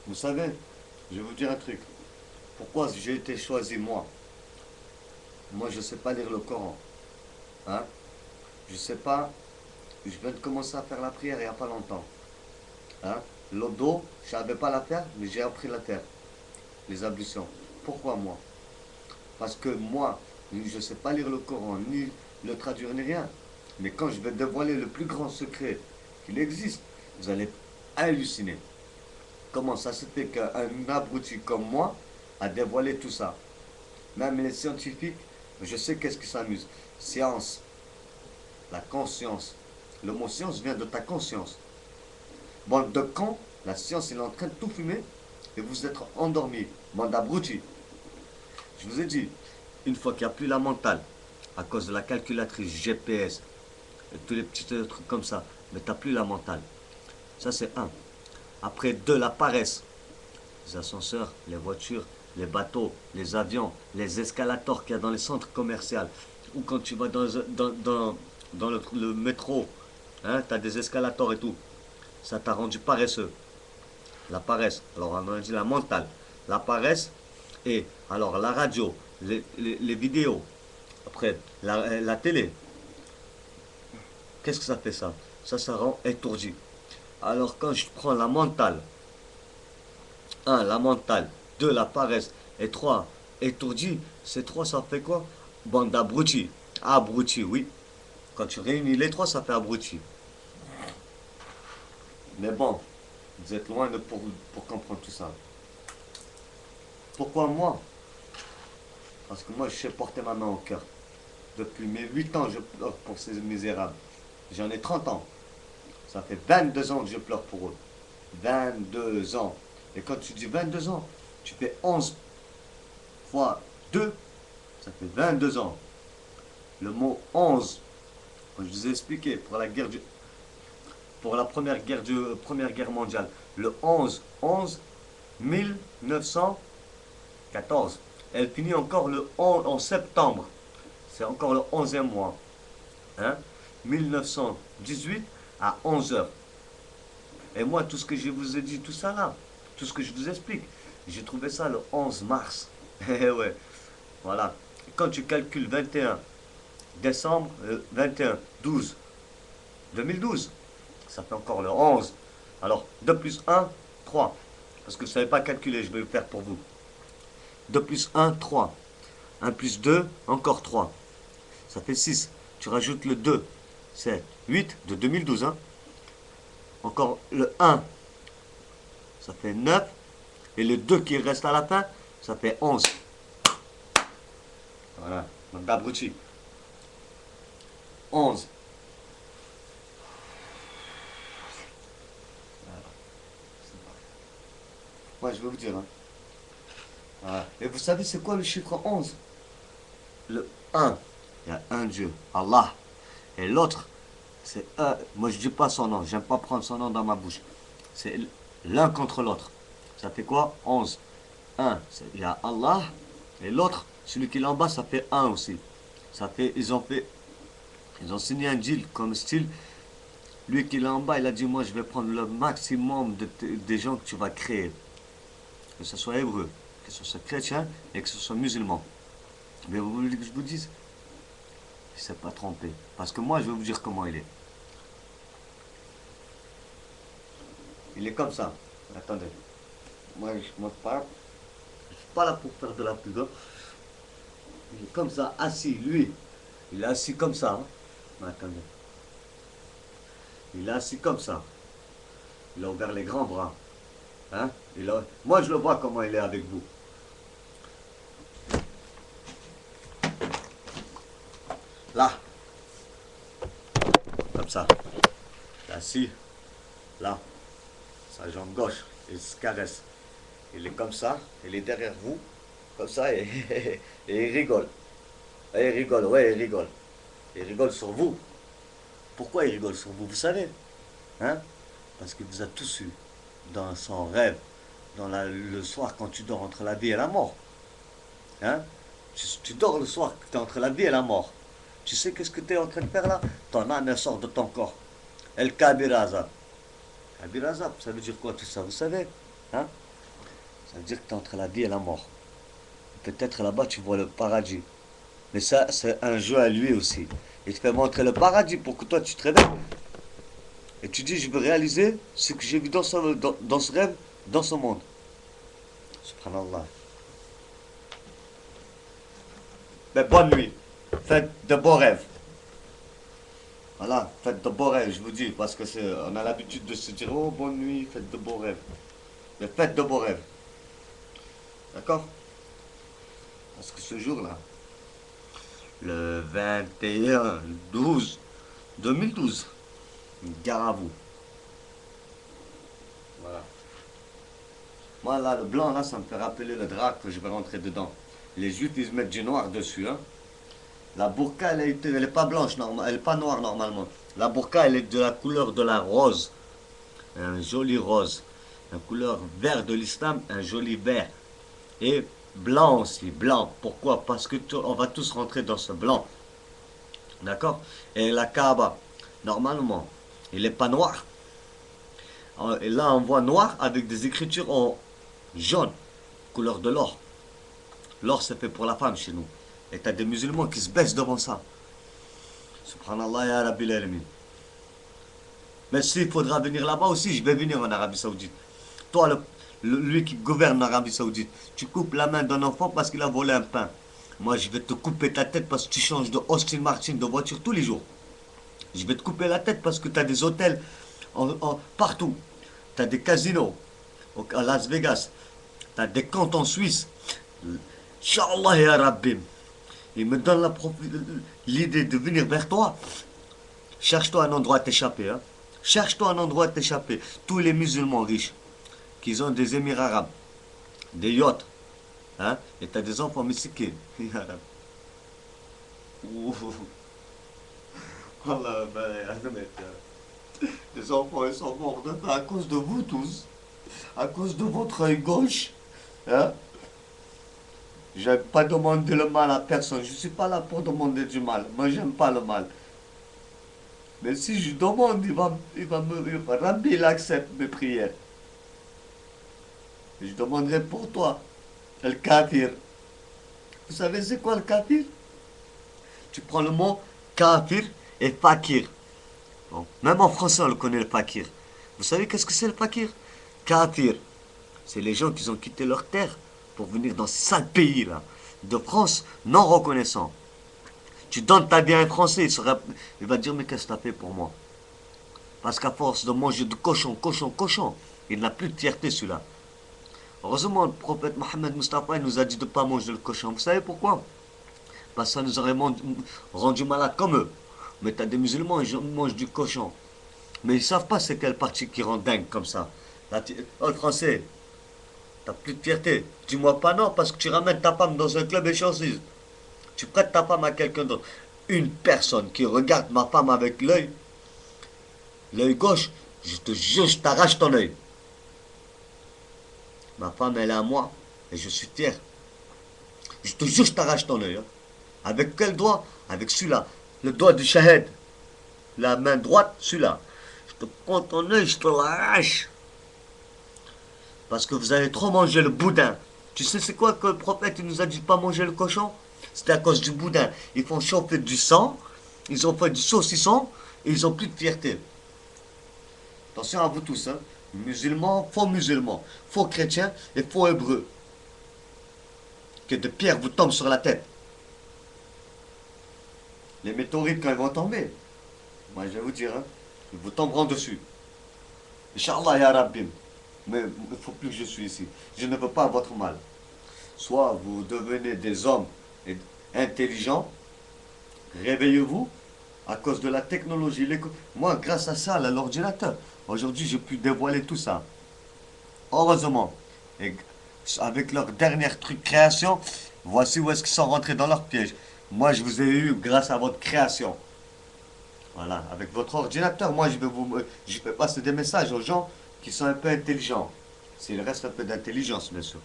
Vous savez, je vais vous dire un truc. Pourquoi j'ai été choisi moi? Moi, je ne sais pas lire le Coran. Hein? Je sais pas. Je viens de commencer à faire la prière il n'y a pas longtemps. Hein? L'odo, je savais pas la faire, mais j'ai appris la terre, les ablutions. Pourquoi moi? Parce que moi, je ne sais pas lire le Coran, ni le traduire, ni rien. Mais quand je vais dévoiler le plus grand secret qu'il existe, vous allez halluciner. Comment ça se fait qu'un abruti comme moi a dévoilé tout ça? Même les scientifiques, je sais qu'est-ce qui s'amuse. Science, la conscience. Le mot science vient de ta conscience. Bande de cons, la science est en train de tout fumer et vous êtes endormis. Bande d'abrutis. Je vous ai dit, une fois qu'il n'y a plus la mentale, à cause de la calculatrice GPS, et tous les petits trucs comme ça, mais tu n'as plus la mentale. Ça, c'est un. Après, deux, la paresse. Les ascenseurs, les voitures, les bateaux, les avions, les escalators qu'il y a dans les centres commerciaux. Ou quand tu vas dans le métro, hein, tu as des escalators et tout. Ça t'a rendu paresseux. La paresse. Alors, on a dit la mentale. La paresse et alors la radio, les vidéos. Après, la télé. Qu'est-ce que ça fait ça? Ça rend étourdi. Alors, quand je prends la mentale, un, la mentale, deux, la paresse, et trois, étourdi, ces trois, ça fait quoi? Bande d'abrutis. Abruti, oui. Quand tu réunis les trois, ça fait abruti. Mais bon, vous êtes loin pour comprendre tout ça. Pourquoi moi? Parce que moi, je sais porter ma main au cœur. Depuis mes 8 ans, je pleure pour ces misérables. J'en ai 30 ans. Ça fait 22 ans que je pleure pour eux. 22 ans. Et quand tu dis 22 ans, tu fais 11 fois 2, ça fait 22 ans. Le mot 11, comme je vous ai expliqué, pour la première guerre mondiale, le 11 1914. Elle finit encore le 11, en septembre. C'est encore le 11e mois. Hein? 1918 à 11 heures. Et moi, tout ce que je vous ai dit, tout ça là, tout ce que je vous explique, j'ai trouvé ça le 11 mars. Eh ouais, voilà. Quand tu calcules 21 décembre, 21, 12, 2012, ça fait encore le 11. Alors, 2 plus 1, 3. Parce que vous ne savez pas calculer, je vais le faire pour vous. 2 plus 1, 3. 1 plus 2, encore 3. Ça fait 6. Tu rajoutes le 2, c'est 8 de 2012. Hein. Encore le 1, ça fait 9. Et le 2 qui reste à la fin, ça fait 11. Voilà, donc d'abruti. 11. Moi, je vais vous dire. Hein. Voilà. Et vous savez, c'est quoi le chiffre 11? Le un. Il y a un Dieu, Allah. Et l'autre, c'est un. Moi, je ne dis pas son nom. J'aime pas prendre son nom dans ma bouche. C'est l'un contre l'autre. Ça fait quoi? 11. Un, il y a Allah. Et l'autre, celui qui est en bas, ça fait un aussi. Ça fait, ils ont signé un deal comme style. Lui qui est là en bas, il a dit, moi, je vais prendre le maximum des gens que tu vas créer. Que ce soit hébreu, que ce soit chrétien et que ce soit musulman. Mais vous voulez que je vous dise? Il ne s'est pas trompé. Parce que moi, je vais vous dire comment il est. Il est comme ça. Attendez. Moi, je ne parle. Je ne suis pas là pour faire de la pub. Hein. Il est comme ça, assis, lui. Il est assis comme ça. Hein. Attendez. Il est assis comme ça. Il a ouvert les grands bras. Hein. Moi, je le vois comment il est avec vous. Là. Comme ça. Il est assis. Là. Sa jambe gauche. Il se caresse. Il est comme ça. Il est derrière vous. Comme ça. Et il rigole. Et il rigole. Ouais, il rigole. Il rigole sur vous. Pourquoi il rigole sur vous? Vous savez? Hein? Parce qu'il vous a tous eu dans son rêve, le soir quand tu dors entre la vie et la mort. Hein? Tu dors le soir, tu es entre la vie et la mort. Tu sais qu'est-ce que tu es en train de faire là? Ton âme elle sort de ton corps. El Kabir Azab. Kabir Azab, ça veut dire quoi tout ça? Vous savez? Hein? Ça veut dire que tu es entre la vie et la mort. Peut-être là-bas, tu vois le paradis. Mais ça, c'est un jeu à lui aussi. Il te fait montrer le paradis pour que toi, tu te réveilles. Et tu dis, je veux réaliser ce que j'ai vu dans ce rêve, dans ce monde. Subhanallah. Mais bonne nuit. Faites de beaux rêves. Voilà, faites de beaux rêves, je vous dis, parce que on a l'habitude de se dire, oh, bonne nuit, faites de beaux rêves. Mais faites de beaux rêves. D'accord? Parce que ce jour-là, le 21/12/2012, gare à vous. Voilà. Moi, là, le blanc, là, ça me fait rappeler le drap que je vais rentrer dedans. Les juifs, ils se mettent du noir dessus, hein. La burqa, elle est pas blanche, elle est pas noire normalement. La burqa, elle est de la couleur de la rose. Un joli rose. La couleur vert de l'islam, un joli vert. Et blanc aussi, blanc. Pourquoi? Parce que on va tous rentrer dans ce blanc. D'accord? Et la Kaaba, normalement, il n'est pas noir. Et là, on voit noir avec des écritures en jaune, couleur de l'or. L'or, c'est fait pour la femme chez nous. Et t'as des musulmans qui se baissent devant ça. Subhanallah ya Rabbil Alamin. Mais s'il faudra venir là-bas aussi, je vais venir en Arabie Saoudite. Toi, lui qui gouverne l'Arabie Saoudite, tu coupes la main d'un enfant parce qu'il a volé un pain. Moi, je vais te couper ta tête parce que tu changes de Austin Martin de voiture tous les jours. Je vais te couper la tête parce que tu as des hôtels partout. Tu as des casinos à Las Vegas. Tu as des comptes en Suisse. Inch'Allah ya Rabbi. Il me donne l'idée de venir vers toi. Cherche-toi un endroit à t'échapper. Hein. Cherche-toi un endroit à t'échapper. Tous les musulmans riches qui ont des émirats arabes, des yachts, hein, et tu as des enfants mexicains. Wallah, les enfants, ils sont morts de faim à cause de vous tous. À cause de votre œil gauche. Hein? Je n'ai pas demandé le mal à personne. Je ne suis pas là pour demander du mal. Moi, j'aime pas le mal. Mais si je demande, Rabbi, il accepte mes prières. Je demanderai pour toi. Le kafir. Vous savez c'est quoi le kafir? Tu prends le mot kafir et fakir. Bon, même en français, on le connaît le fakir. Vous savez qu'est-ce que c'est le fakir? Kafir. C'est les gens qui ont quitté leur terre pour venir dans ce sale pays là, de France, non reconnaissant. Tu donnes ta vie à un Français, il va dire mais qu'est-ce que tu as fait pour moi? Parce qu'à force de manger de cochon, cochon, cochon, il n'a plus de fierté celui-là. Heureusement, le prophète Mohammed Mustafa il nous a dit de ne pas manger le cochon. Vous savez pourquoi? Parce que ça nous aurait rendu malades comme eux. Mais tu as des musulmans, ils mangent du cochon. Mais ils ne savent pas c'est quelle partie qui rend dingue comme ça. Là, oh, le français, t'as plus de fierté. Dis-moi pas non parce que tu ramènes ta femme dans un club échangiste. Tu prêtes ta femme à quelqu'un d'autre. Une personne qui regarde ma femme avec l'œil gauche, je te jure, je t'arrache ton œil. Ma femme, elle est à moi et je suis fier. Je te jure, je t'arrache ton œil. Hein. Avec quel doigt? Avec celui-là. Le doigt du shahid. La main droite, celui-là. Je te prends ton œil, je te l'arrache. Parce que vous avez trop mangé le boudin. Tu sais c'est quoi que le prophète il nous a dit de pas manger le cochon? C'était à cause du boudin. Ils font chauffer du sang, ils ont fait du saucisson, et ils ont plus de fierté. Attention à vous tous, hein. Musulmans, faux chrétiens et faux hébreux. Que de pierres vous tombent sur la tête. Les météorites quand ils vont tomber, moi je vais vous dire, hein, ils vous tomberont dessus. Inch'Allah ya Rabbim. Mais il ne faut plus que je suis ici. Je ne veux pas votre mal. Soit vous devenez des hommes intelligents, réveillez-vous à cause de la technologie. Moi, grâce à ça, à l'ordinateur, aujourd'hui, j'ai pu dévoiler tout ça. Heureusement. Et avec leur dernière truc création, voici où est-ce qu'ils sont rentrés dans leur piège. Moi, je vous ai eu grâce à votre création. Voilà, avec votre ordinateur, moi, je vais passer des messages aux gens qui sont un peu intelligents. S'il reste un peu d'intelligence, bien sûr.